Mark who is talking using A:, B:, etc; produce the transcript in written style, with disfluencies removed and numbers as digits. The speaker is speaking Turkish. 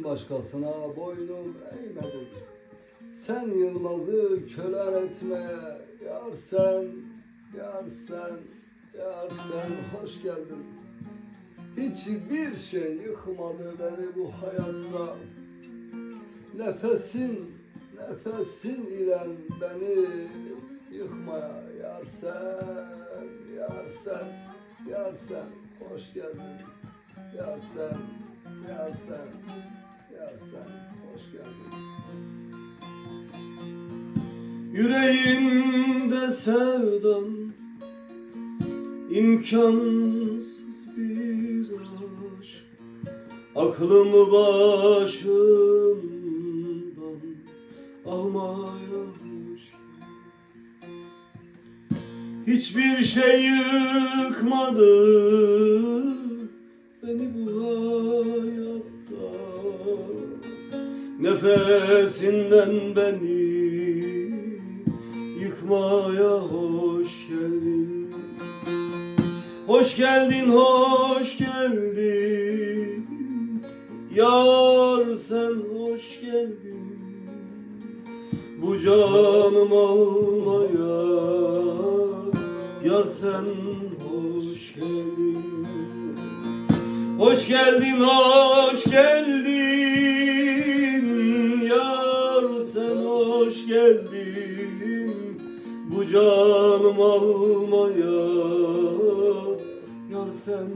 A: Ben başkasına boynum eğmedim. Sen Yılmaz'ı kölen etme. Yar sen, yar sen, yar sen hoş geldin. Hiçbir şey yıkmadı beni bu hayatta. Nefesin ile beni yıkmaya. Yar sen, yar sen, yar sen hoş geldin. Yar sen, yar sen, yar sen hoş geldin. Yüreğimde sevdan, imkansız bir aşk, aklımı başımdan almaya hoş. Hiçbir şey yıkmadı beni bu hayatta. Nefesinden beni yıkmaya hoş geldin. Hoş geldin, hoş geldin. Yar sen hoş geldin. Bu canım almaya. Yar sen hoş geldin. Hoş geldin, hoş geldin. Yar sen hoş geldin. Bu canım almaya. Yar sen